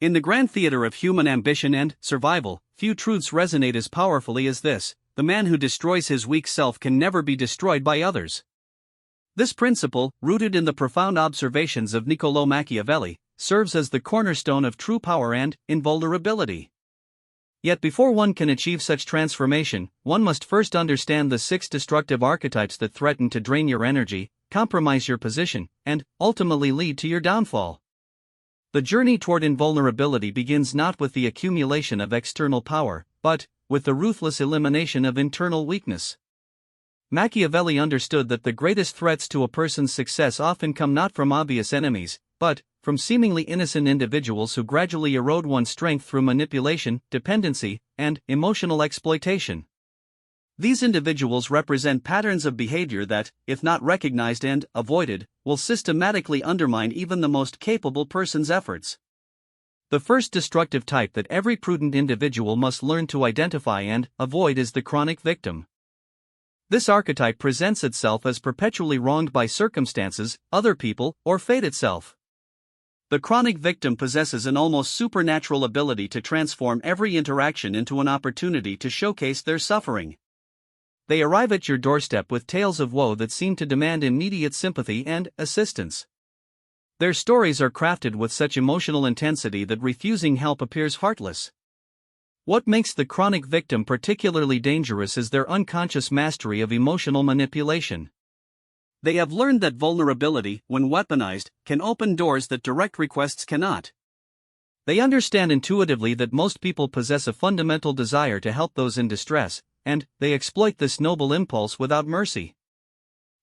In the grand theater of human ambition and survival, few truths resonate as powerfully as this: the man who destroys his weak self can never be destroyed by others. This principle, rooted in the profound observations of Niccolò Machiavelli, serves as the cornerstone of true power and invulnerability. Yet before one can achieve such transformation, one must first understand the 6 destructive archetypes that threaten to drain your energy, compromise your position, and ultimately lead to your downfall. The journey toward invulnerability begins not with the accumulation of external power, but with the ruthless elimination of internal weakness. Machiavelli understood that the greatest threats to a person's success often come not from obvious enemies, but from seemingly innocent individuals who gradually erode one's strength through manipulation, dependency, and emotional exploitation. These individuals represent patterns of behavior that, if not recognized and avoided, will systematically undermine even the most capable person's efforts. The first destructive type that every prudent individual must learn to identify and avoid is the chronic victim. This archetype presents itself as perpetually wronged by circumstances, other people, or fate itself. The chronic victim possesses an almost supernatural ability to transform every interaction into an opportunity to showcase their suffering. They arrive at your doorstep with tales of woe that seem to demand immediate sympathy and assistance. Their stories are crafted with such emotional intensity that refusing help appears heartless. What makes the chronic victim particularly dangerous is their unconscious mastery of emotional manipulation. They have learned that vulnerability, when weaponized, can open doors that direct requests cannot. They understand intuitively that most people possess a fundamental desire to help those in distress, and they exploit this noble impulse without mercy.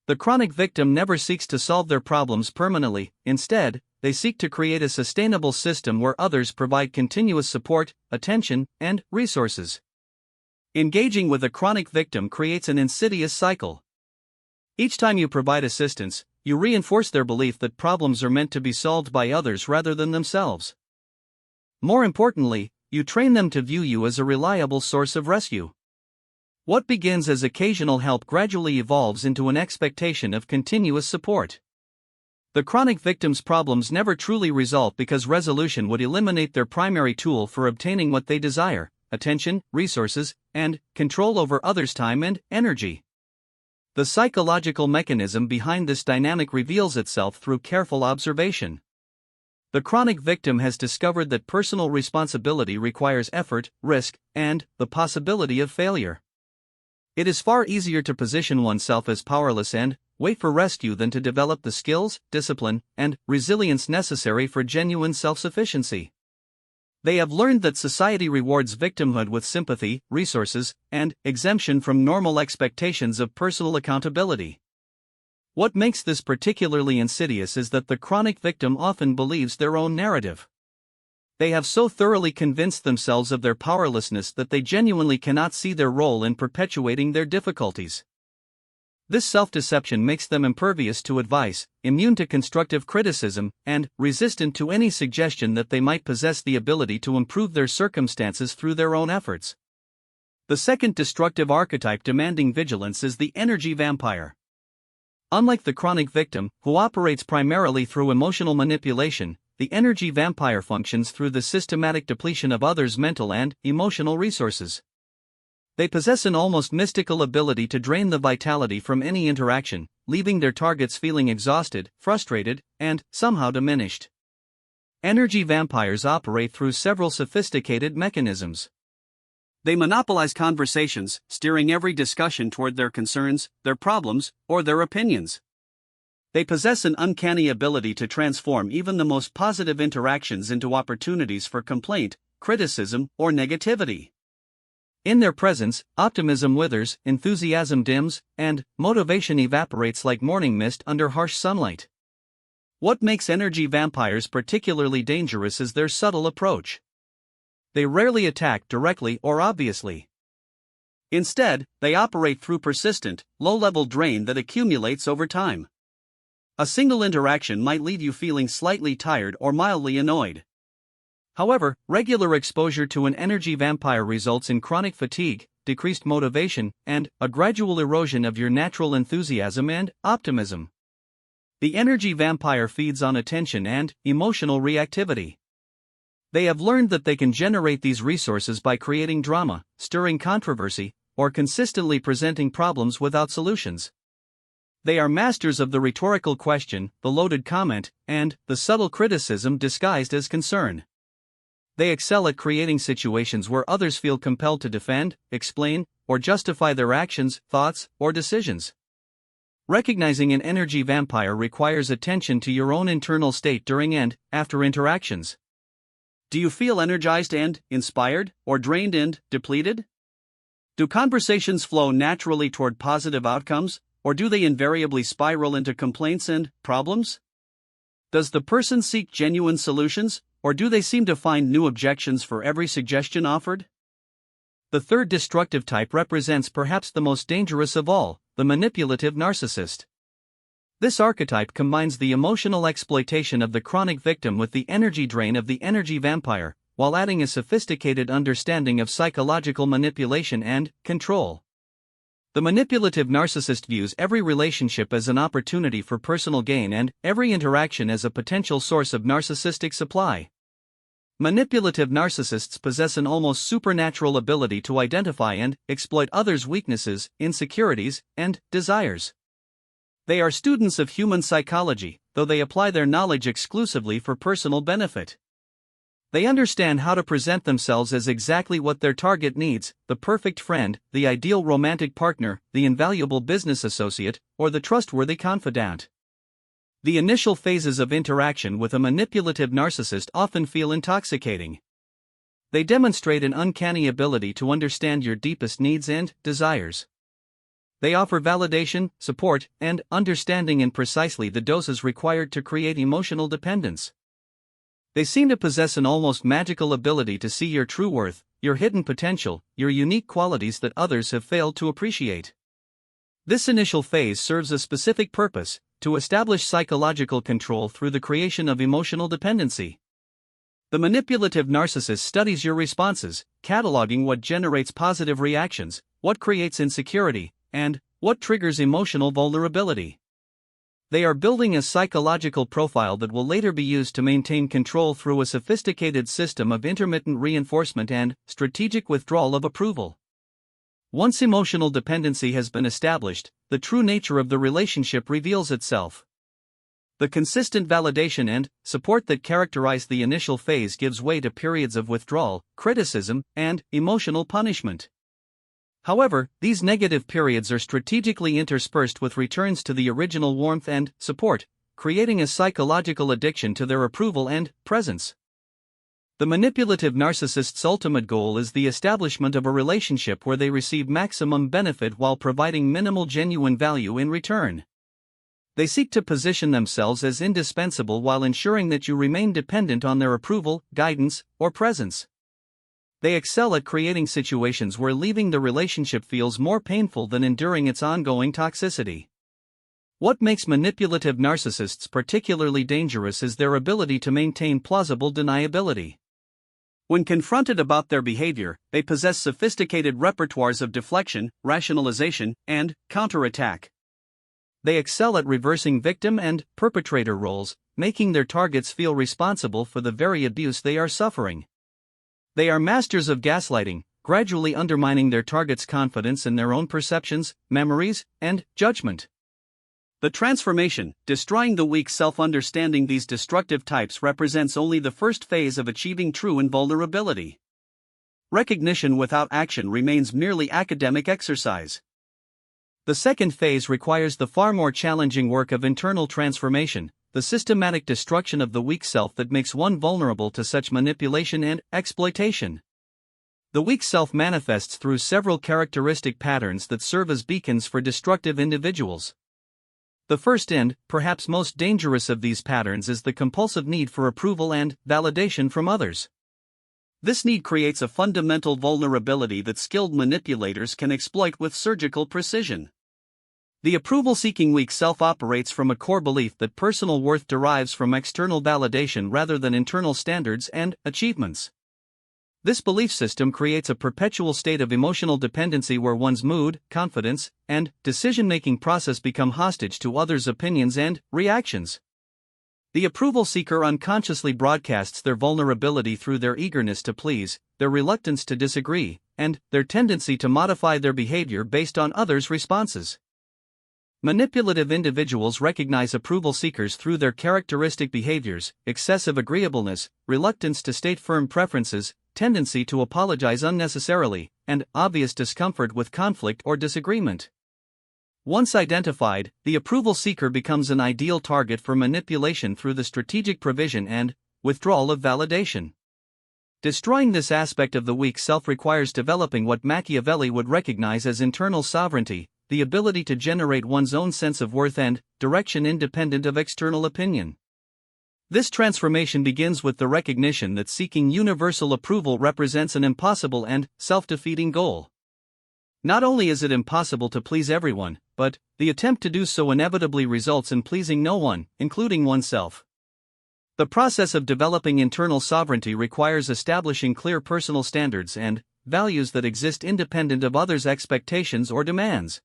The chronic victim never seeks to solve their problems permanently; instead, they seek to create a sustainable system where others provide continuous support, attention, and resources. Engaging with a chronic victim creates an insidious cycle. Each time you provide assistance, you reinforce their belief that problems are meant to be solved by others rather than themselves. More importantly, you train them to view you as a reliable source of rescue. What begins as occasional help gradually evolves into an expectation of continuous support. The chronic victim's problems never truly resolve because resolution would eliminate their primary tool for obtaining what they desire: attention, resources, and control over others' time and energy. The psychological mechanism behind this dynamic reveals itself through careful observation. The chronic victim has discovered that personal responsibility requires effort, risk, and the possibility of failure. It is far easier to position oneself as powerless and wait for rescue than to develop the skills, discipline, and resilience necessary for genuine self-sufficiency. They have learned that society rewards victimhood with sympathy, resources, and exemption from normal expectations of personal accountability. What makes this particularly insidious is that the chronic victim often believes their own narrative. They have so thoroughly convinced themselves of their powerlessness that they genuinely cannot see their role in perpetuating their difficulties. This self-deception makes them impervious to advice, immune to constructive criticism, and resistant to any suggestion that they might possess the ability to improve their circumstances through their own efforts. The second destructive archetype demanding vigilance is the energy vampire. Unlike the chronic victim, who operates primarily through emotional manipulation, the energy vampire functions through the systematic depletion of others' mental and emotional resources. They possess an almost mystical ability to drain the vitality from any interaction, leaving their targets feeling exhausted, frustrated, and somehow diminished. Energy vampires operate through several sophisticated mechanisms. They monopolize conversations, steering every discussion toward their concerns, their problems, or their opinions. They possess an uncanny ability to transform even the most positive interactions into opportunities for complaint, criticism, or negativity. In their presence, optimism withers, enthusiasm dims, and motivation evaporates like morning mist under harsh sunlight. What makes energy vampires particularly dangerous is their subtle approach. They rarely attack directly or obviously. Instead, they operate through persistent, low-level drain that accumulates over time. A single interaction might leave you feeling slightly tired or mildly annoyed. However, regular exposure to an energy vampire results in chronic fatigue, decreased motivation, and a gradual erosion of your natural enthusiasm and optimism. The energy vampire feeds on attention and emotional reactivity. They have learned that they can generate these resources by creating drama, stirring controversy, or consistently presenting problems without solutions. They are masters of the rhetorical question, the loaded comment, and the subtle criticism disguised as concern. They excel at creating situations where others feel compelled to defend, explain, or justify their actions, thoughts, or decisions. Recognizing an energy vampire requires attention to your own internal state during and after interactions. Do you feel energized and inspired, or drained and depleted? Do conversations flow naturally toward positive outcomes, or do they invariably spiral into complaints and problems? Does the person seek genuine solutions, or do they seem to find new objections for every suggestion offered? The third destructive type represents perhaps the most dangerous of all, the manipulative narcissist. This archetype combines the emotional exploitation of the chronic victim with the energy drain of the energy vampire, while adding a sophisticated understanding of psychological manipulation and control. The manipulative narcissist views every relationship as an opportunity for personal gain and every interaction as a potential source of narcissistic supply. Manipulative narcissists possess an almost supernatural ability to identify and exploit others' weaknesses, insecurities, and desires. They are students of human psychology, though they apply their knowledge exclusively for personal benefit. They understand how to present themselves as exactly what their target needs: the perfect friend, the ideal romantic partner, the invaluable business associate, or the trustworthy confidant. The initial phases of interaction with a manipulative narcissist often feel intoxicating. They demonstrate an uncanny ability to understand your deepest needs and desires. They offer validation, support, and understanding in precisely the doses required to create emotional dependence. They seem to possess an almost magical ability to see your true worth, your hidden potential, your unique qualities that others have failed to appreciate. This initial phase serves a specific purpose: to establish psychological control through the creation of emotional dependency. The manipulative narcissist studies your responses, cataloging what generates positive reactions, what creates insecurity, and what triggers emotional vulnerability. They are building a psychological profile that will later be used to maintain control through a sophisticated system of intermittent reinforcement and strategic withdrawal of approval. Once emotional dependency has been established, the true nature of the relationship reveals itself. The consistent validation and support that characterize the initial phase gives way to periods of withdrawal, criticism, and emotional punishment. However, these negative periods are strategically interspersed with returns to the original warmth and support, creating a psychological addiction to their approval and presence. The manipulative narcissist's ultimate goal is the establishment of a relationship where they receive maximum benefit while providing minimal genuine value in return. They seek to position themselves as indispensable while ensuring that you remain dependent on their approval, guidance, or presence. They excel at creating situations where leaving the relationship feels more painful than enduring its ongoing toxicity. What makes manipulative narcissists particularly dangerous is their ability to maintain plausible deniability. When confronted about their behavior, they possess sophisticated repertoires of deflection, rationalization, and counterattack. They excel at reversing victim and perpetrator roles, making their targets feel responsible for the very abuse they are suffering. They are masters of gaslighting, gradually undermining their target's confidence in their own perceptions, memories, and judgment. The transformation, destroying the weak self-understanding these destructive types represents only the first phase of achieving true invulnerability. Recognition without action remains merely academic exercise. The second phase requires the far more challenging work of internal transformation, the systematic destruction of the weak self that makes one vulnerable to such manipulation and exploitation. The weak self manifests through several characteristic patterns that serve as beacons for destructive individuals. The first and, perhaps most dangerous of these patterns is the compulsive need for approval and validation from others. This need creates a fundamental vulnerability that skilled manipulators can exploit with surgical precision. The approval-seeking weak self operates from a core belief that personal worth derives from external validation rather than internal standards and achievements. This belief system creates a perpetual state of emotional dependency where one's mood, confidence, and decision-making process become hostage to others' opinions and reactions. The approval seeker unconsciously broadcasts their vulnerability through their eagerness to please, their reluctance to disagree, and their tendency to modify their behavior based on others' responses. Manipulative individuals recognize approval seekers through their characteristic behaviors: excessive agreeableness, reluctance to state firm preferences, tendency to apologize unnecessarily, and obvious discomfort with conflict or disagreement. Once identified, the approval seeker becomes an ideal target for manipulation through the strategic provision and withdrawal of validation. Destroying this aspect of the weak self requires developing what Machiavelli would recognize as internal sovereignty, the ability to generate one's own sense of worth and direction independent of external opinion. This transformation begins with the recognition that seeking universal approval represents an impossible and self-defeating goal. Not only is it impossible to please everyone, but the attempt to do so inevitably results in pleasing no one, including oneself. The process of developing internal sovereignty requires establishing clear personal standards and values that exist independent of others' expectations or demands.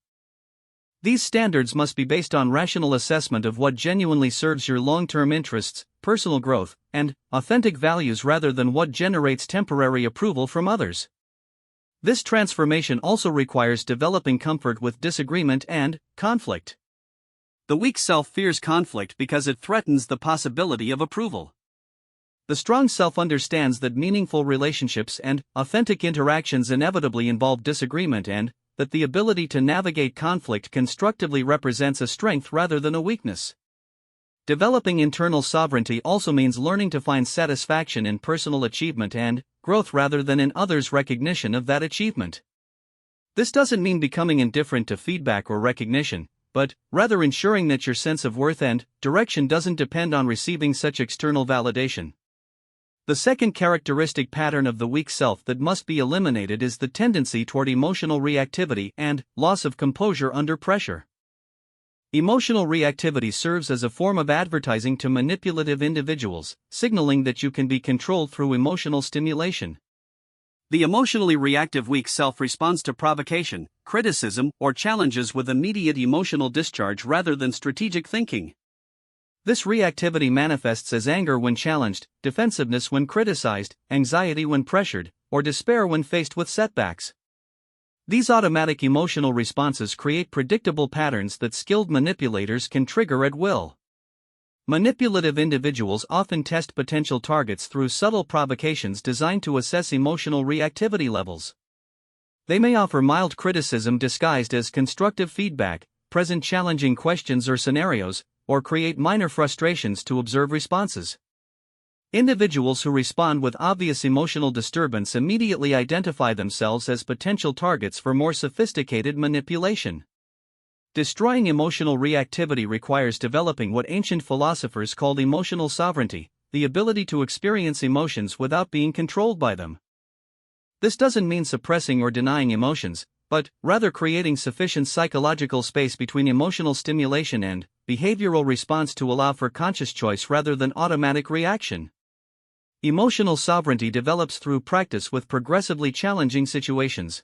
These standards must be based on rational assessment of what genuinely serves your long-term interests, personal growth, and authentic values rather than what generates temporary approval from others. This transformation also requires developing comfort with disagreement and conflict. The weak self fears conflict because it threatens the possibility of approval. The strong self understands that meaningful relationships and authentic interactions inevitably involve disagreement and that the ability to navigate conflict constructively represents a strength rather than a weakness. Developing internal sovereignty also means learning to find satisfaction in personal achievement and growth rather than in others' recognition of that achievement. This doesn't mean becoming indifferent to feedback or recognition, but rather ensuring that your sense of worth and direction doesn't depend on receiving such external validation. The second characteristic pattern of the weak self that must be eliminated is the tendency toward emotional reactivity and loss of composure under pressure. Emotional reactivity serves as a form of advertising to manipulative individuals, signaling that you can be controlled through emotional stimulation. The emotionally reactive weak self responds to provocation, criticism, or challenges with immediate emotional discharge rather than strategic thinking. This reactivity manifests as anger when challenged, defensiveness when criticized, anxiety when pressured, or despair when faced with setbacks. These automatic emotional responses create predictable patterns that skilled manipulators can trigger at will. Manipulative individuals often test potential targets through subtle provocations designed to assess emotional reactivity levels. They may offer mild criticism disguised as constructive feedback, present challenging questions or scenarios, or create minor frustrations to observe responses. Individuals who respond with obvious emotional disturbance immediately identify themselves as potential targets for more sophisticated manipulation. Destroying emotional reactivity requires developing what ancient philosophers called emotional sovereignty, the ability to experience emotions without being controlled by them. This doesn't mean suppressing or denying emotions, but rather creating sufficient psychological space between emotional stimulation and behavioral response to allow for conscious choice rather than automatic reaction. Emotional sovereignty develops through practice with progressively challenging situations.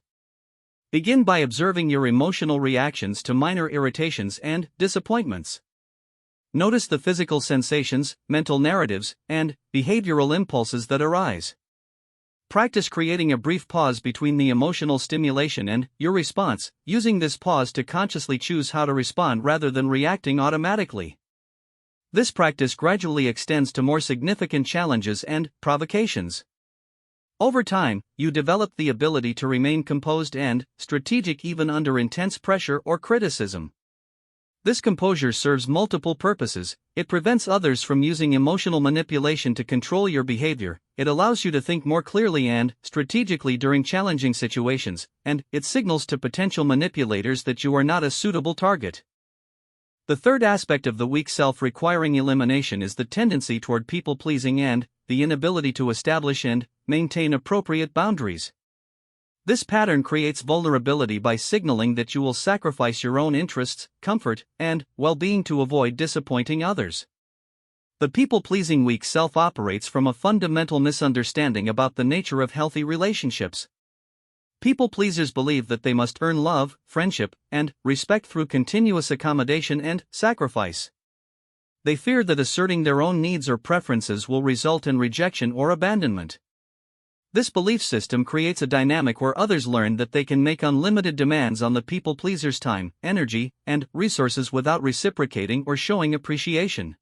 Begin by observing your emotional reactions to minor irritations and disappointments. Notice the physical sensations, mental narratives, and behavioral impulses that arise. Practice creating a brief pause between the emotional stimulation and your response, using this pause to consciously choose how to respond rather than reacting automatically. This practice gradually extends to more significant challenges and provocations. Over time, you develop the ability to remain composed and strategic even under intense pressure or criticism. This composure serves multiple purposes. It prevents others from using emotional manipulation to control your behavior, it allows you to think more clearly and strategically during challenging situations, and it signals to potential manipulators that you are not a suitable target. The third aspect of the weak self requiring elimination is the tendency toward people-pleasing and the inability to establish and maintain appropriate boundaries. This pattern creates vulnerability by signaling that you will sacrifice your own interests, comfort, and well-being to avoid disappointing others. The people-pleasing weak self operates from a fundamental misunderstanding about the nature of healthy relationships. People-pleasers believe that they must earn love, friendship, and respect through continuous accommodation and sacrifice. They fear that asserting their own needs or preferences will result in rejection or abandonment. This belief system creates a dynamic where others learn that they can make unlimited demands on the people pleaser's time, energy, and resources without reciprocating or showing appreciation.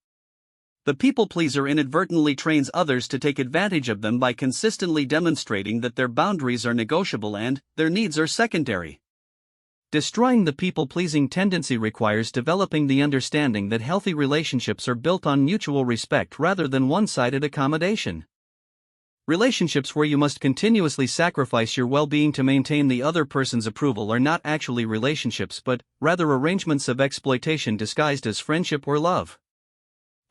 The people pleaser inadvertently trains others to take advantage of them by consistently demonstrating that their boundaries are negotiable and their needs are secondary. Destroying the people-pleasing tendency requires developing the understanding that healthy relationships are built on mutual respect rather than one-sided accommodation. Relationships where you must continuously sacrifice your well-being to maintain the other person's approval are not actually relationships but rather arrangements of exploitation disguised as friendship or love.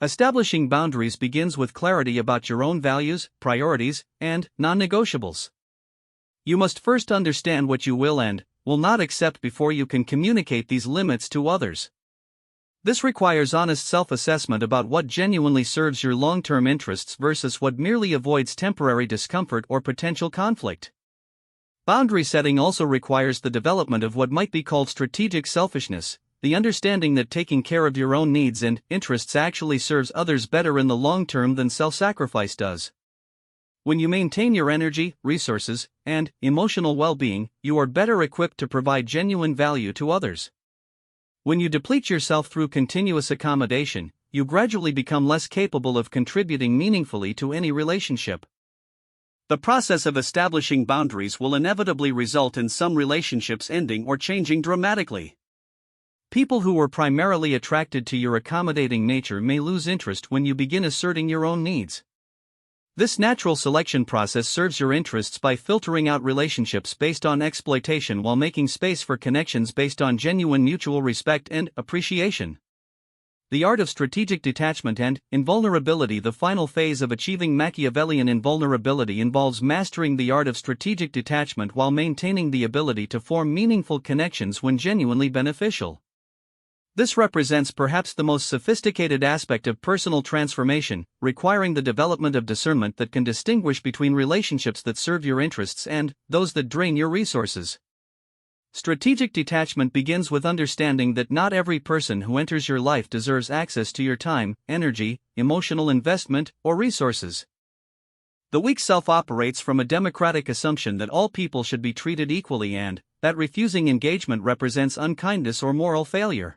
Establishing boundaries begins with clarity about your own values, priorities, and non-negotiables. You must first understand what you will and will not accept before you can communicate these limits to others. This requires honest self-assessment about what genuinely serves your long-term interests versus what merely avoids temporary discomfort or potential conflict. Boundary setting also requires the development of what might be called strategic selfishness, the understanding that taking care of your own needs and interests actually serves others better in the long term than self-sacrifice does. When you maintain your energy, resources, and emotional well-being, you are better equipped to provide genuine value to others. When you deplete yourself through continuous accommodation, you gradually become less capable of contributing meaningfully to any relationship. The process of establishing boundaries will inevitably result in some relationships ending or changing dramatically. People who were primarily attracted to your accommodating nature may lose interest when you begin asserting your own needs. This natural selection process serves your interests by filtering out relationships based on exploitation while making space for connections based on genuine mutual respect and appreciation. The art of strategic detachment and invulnerability. The final phase of achieving Machiavellian invulnerability involves mastering the art of strategic detachment while maintaining the ability to form meaningful connections when genuinely beneficial. This represents perhaps the most sophisticated aspect of personal transformation, requiring the development of discernment that can distinguish between relationships that serve your interests and those that drain your resources. Strategic detachment begins with understanding that not every person who enters your life deserves access to your time, energy, emotional investment, or resources. The weak self operates from a democratic assumption that all people should be treated equally and that refusing engagement represents unkindness or moral failure.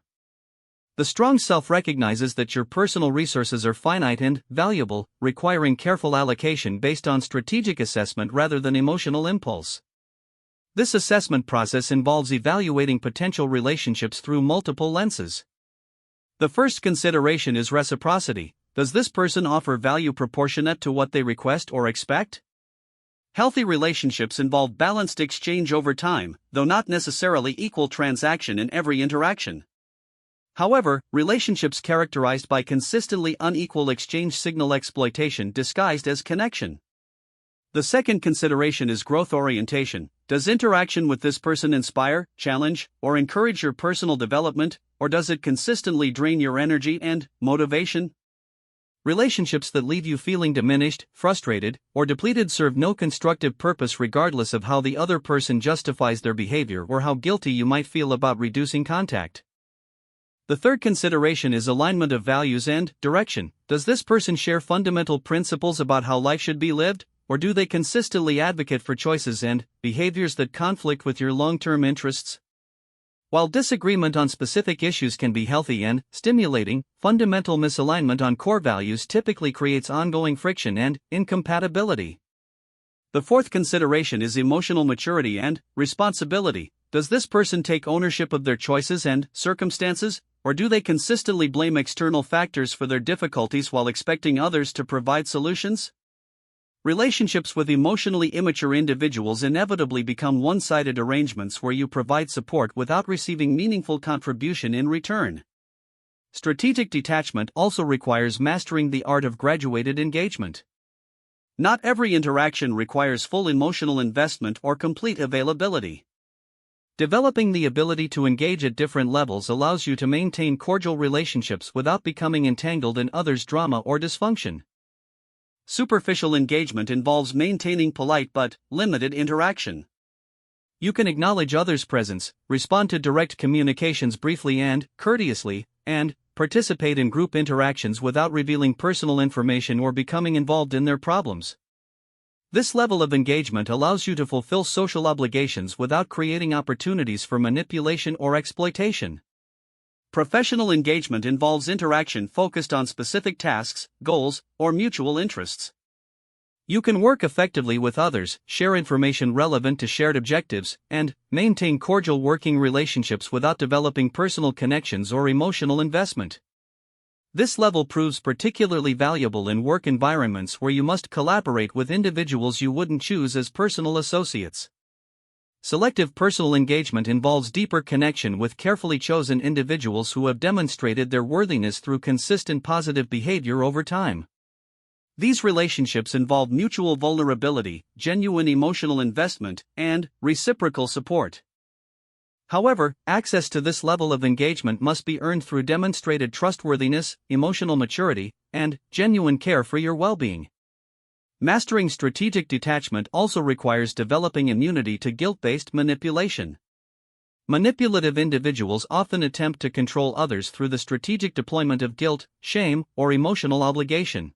The strong self recognizes that your personal resources are finite and valuable, requiring careful allocation based on strategic assessment rather than emotional impulse. This assessment process involves evaluating potential relationships through multiple lenses. The first consideration is reciprocity. Does this person offer value proportionate to what they request or expect? Healthy relationships involve balanced exchange over time, though not necessarily equal transaction in every interaction. However, relationships characterized by consistently unequal exchange signal exploitation disguised as connection. The second consideration is growth orientation. Does interaction with this person inspire, challenge, or encourage your personal development, or does it consistently drain your energy and motivation? Relationships that leave you feeling diminished, frustrated, or depleted serve no constructive purpose regardless of how the other person justifies their behavior or how guilty you might feel about reducing contact. The third consideration is alignment of values and direction. Does this person share fundamental principles about how life should be lived, or do they consistently advocate for choices and behaviors that conflict with your long-term interests? While disagreement on specific issues can be healthy and stimulating, fundamental misalignment on core values typically creates ongoing friction and incompatibility. The fourth consideration is emotional maturity and responsibility. Does this person take ownership of their choices and circumstances, or do they consistently blame external factors for their difficulties while expecting others to provide solutions? Relationships with emotionally immature individuals inevitably become one-sided arrangements where you provide support without receiving meaningful contribution in return. Strategic detachment also requires mastering the art of graduated engagement. Not every interaction requires full emotional investment or complete availability. Developing the ability to engage at different levels allows you to maintain cordial relationships without becoming entangled in others' drama or dysfunction. Superficial engagement involves maintaining polite but limited interaction. You can acknowledge others' presence, respond to direct communications briefly and courteously, and participate in group interactions without revealing personal information or becoming involved in their problems. This level of engagement allows you to fulfill social obligations without creating opportunities for manipulation or exploitation. Professional engagement involves interaction focused on specific tasks, goals, or mutual interests. You can work effectively with others, share information relevant to shared objectives, and maintain cordial working relationships without developing personal connections or emotional investment. This level proves particularly valuable in work environments where you must collaborate with individuals you wouldn't choose as personal associates. Selective personal engagement involves deeper connection with carefully chosen individuals who have demonstrated their worthiness through consistent positive behavior over time. These relationships involve mutual vulnerability, genuine emotional investment, and reciprocal support. However, access to this level of engagement must be earned through demonstrated trustworthiness, emotional maturity, and genuine care for your well-being. Mastering strategic detachment also requires developing immunity to guilt-based manipulation. Manipulative individuals often attempt to control others through the strategic deployment of guilt, shame, or emotional obligation.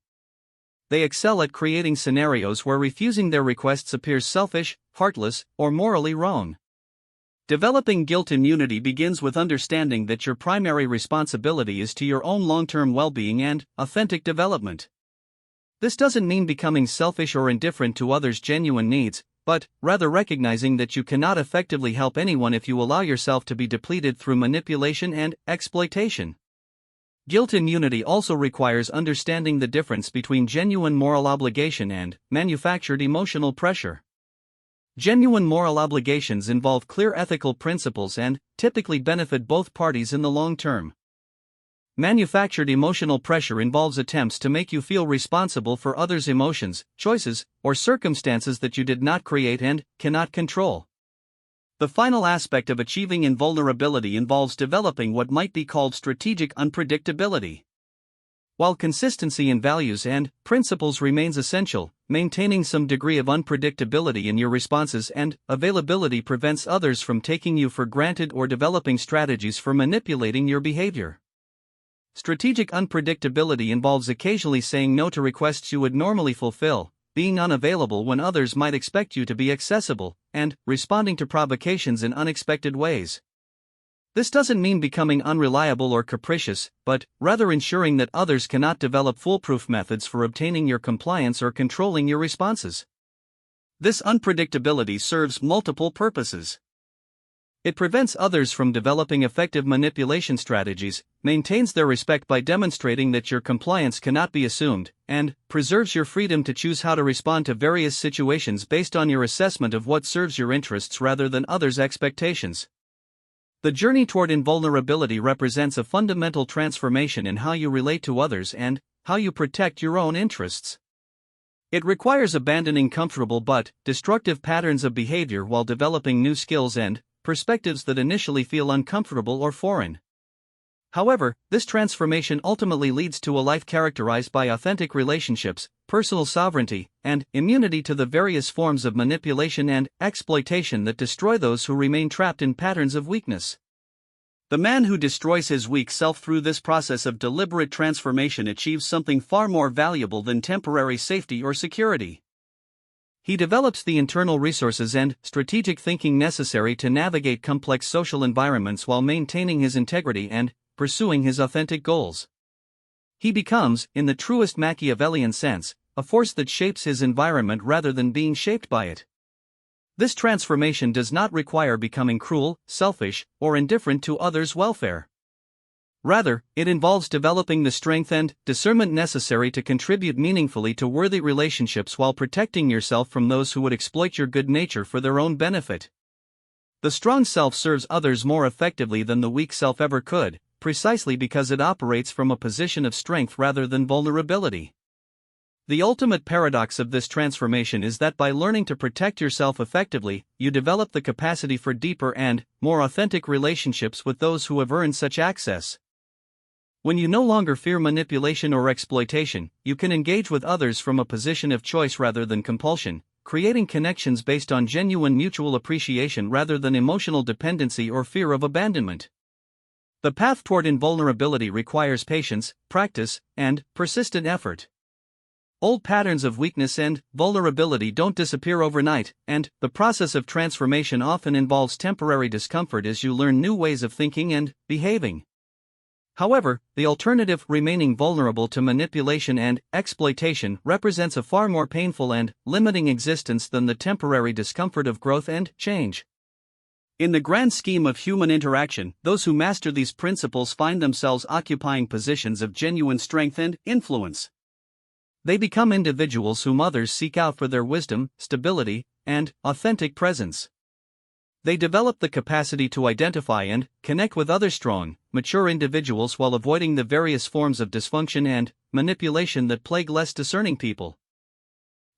They excel at creating scenarios where refusing their requests appears selfish, heartless, or morally wrong. Developing guilt immunity begins with understanding that your primary responsibility is to your own long-term well-being and authentic development. This doesn't mean becoming selfish or indifferent to others' genuine needs, but rather recognizing that you cannot effectively help anyone if you allow yourself to be depleted through manipulation and exploitation. Guilt immunity also requires understanding the difference between genuine moral obligation and manufactured emotional pressure. Genuine moral obligations involve clear ethical principles and typically benefit both parties in the long term. Manufactured emotional pressure involves attempts to make you feel responsible for others' emotions, choices, or circumstances that you did not create and cannot control. The final aspect of achieving invulnerability involves developing what might be called strategic unpredictability. While consistency in values and principles remains essential, maintaining some degree of unpredictability in your responses and availability prevents others from taking you for granted or developing strategies for manipulating your behavior. Strategic unpredictability involves occasionally saying no to requests you would normally fulfill, being unavailable when others might expect you to be accessible, and responding to provocations in unexpected ways. This doesn't mean becoming unreliable or capricious, but rather ensuring that others cannot develop foolproof methods for obtaining your compliance or controlling your responses. This unpredictability serves multiple purposes. It prevents others from developing effective manipulation strategies, maintains their respect by demonstrating that your compliance cannot be assumed, and preserves your freedom to choose how to respond to various situations based on your assessment of what serves your interests rather than others' expectations. The journey toward invulnerability represents a fundamental transformation in how you relate to others and how you protect your own interests. It requires abandoning comfortable but destructive patterns of behavior while developing new skills and perspectives that initially feel uncomfortable or foreign. However, this transformation ultimately leads to a life characterized by authentic relationships, personal sovereignty, and immunity to the various forms of manipulation and exploitation that destroy those who remain trapped in patterns of weakness. The man who destroys his weak self through this process of deliberate transformation achieves something far more valuable than temporary safety or security. He develops the internal resources and strategic thinking necessary to navigate complex social environments while maintaining his integrity and pursuing his authentic goals. He becomes, in the truest Machiavellian sense, a force that shapes his environment rather than being shaped by it. This transformation does not require becoming cruel, selfish, or indifferent to others' welfare. Rather, it involves developing the strength and discernment necessary to contribute meaningfully to worthy relationships while protecting yourself from those who would exploit your good nature for their own benefit. The strong self serves others more effectively than the weak self ever could, precisely because it operates from a position of strength rather than vulnerability. The ultimate paradox of this transformation is that by learning to protect yourself effectively, you develop the capacity for deeper and more authentic relationships with those who have earned such access. When you no longer fear manipulation or exploitation, you can engage with others from a position of choice rather than compulsion, creating connections based on genuine mutual appreciation rather than emotional dependency or fear of abandonment. The path toward invulnerability requires patience, practice, and persistent effort. Old patterns of weakness and vulnerability don't disappear overnight, and the process of transformation often involves temporary discomfort as you learn new ways of thinking and behaving. However, the alternative, remaining vulnerable to manipulation and exploitation, represents a far more painful and limiting existence than the temporary discomfort of growth and change. In the grand scheme of human interaction, those who master these principles find themselves occupying positions of genuine strength and influence. They become individuals whom others seek out for their wisdom, stability, and authentic presence. They develop the capacity to identify and connect with other strong, mature individuals while avoiding the various forms of dysfunction and manipulation that plague less discerning people.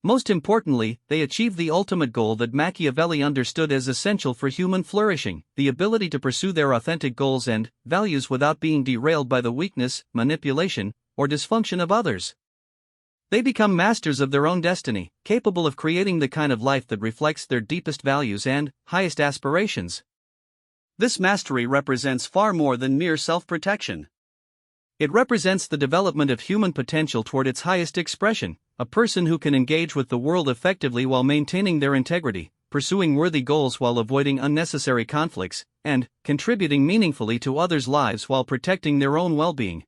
Most importantly, they achieve the ultimate goal that Machiavelli understood as essential for human flourishing: the ability to pursue their authentic goals and values without being derailed by the weakness, manipulation, or dysfunction of others. They become masters of their own destiny, capable of creating the kind of life that reflects their deepest values and highest aspirations. This mastery represents far more than mere self-protection. It represents the development of human potential toward its highest expression, a person who can engage with the world effectively while maintaining their integrity, pursuing worthy goals while avoiding unnecessary conflicts, and contributing meaningfully to others' lives while protecting their own well-being.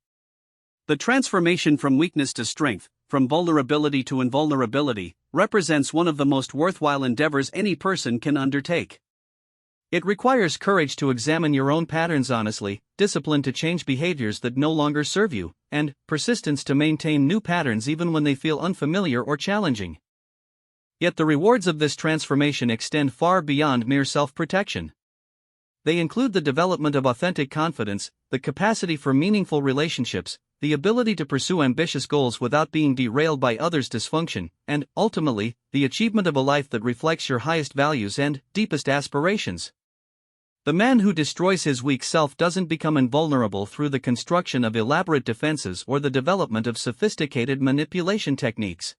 The transformation from weakness to strength, from vulnerability to invulnerability, represents one of the most worthwhile endeavors any person can undertake. It requires courage to examine your own patterns honestly, discipline to change behaviors that no longer serve you, and persistence to maintain new patterns even when they feel unfamiliar or challenging. Yet the rewards of this transformation extend far beyond mere self-protection. They include the development of authentic confidence, the capacity for meaningful relationships, the ability to pursue ambitious goals without being derailed by others' dysfunction, and, ultimately, the achievement of a life that reflects your highest values and deepest aspirations. The man who destroys his weak self doesn't become invulnerable through the construction of elaborate defenses or the development of sophisticated manipulation techniques.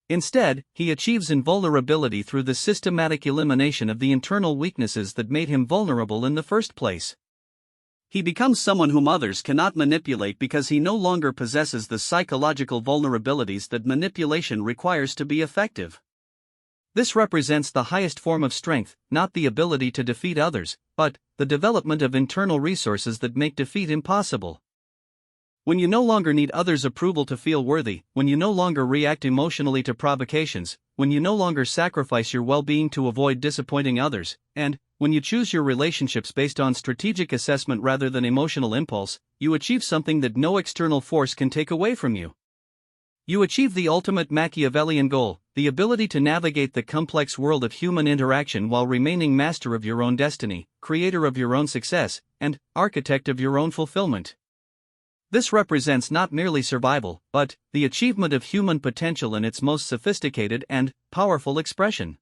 Instead, he achieves invulnerability through the systematic elimination of the internal weaknesses that made him vulnerable in the first place. He becomes someone whom others cannot manipulate because he no longer possesses the psychological vulnerabilities that manipulation requires to be effective. This represents the highest form of strength, not the ability to defeat others, but the development of internal resources that make defeat impossible. When you no longer need others' approval to feel worthy, when you no longer react emotionally to provocations, when you no longer sacrifice your well-being to avoid disappointing others, and when you choose your relationships based on strategic assessment rather than emotional impulse, you achieve something that no external force can take away from you. You achieve the ultimate Machiavellian goal, the ability to navigate the complex world of human interaction while remaining master of your own destiny, creator of your own success, and architect of your own fulfillment. This represents not merely survival, but the achievement of human potential in its most sophisticated and powerful expression.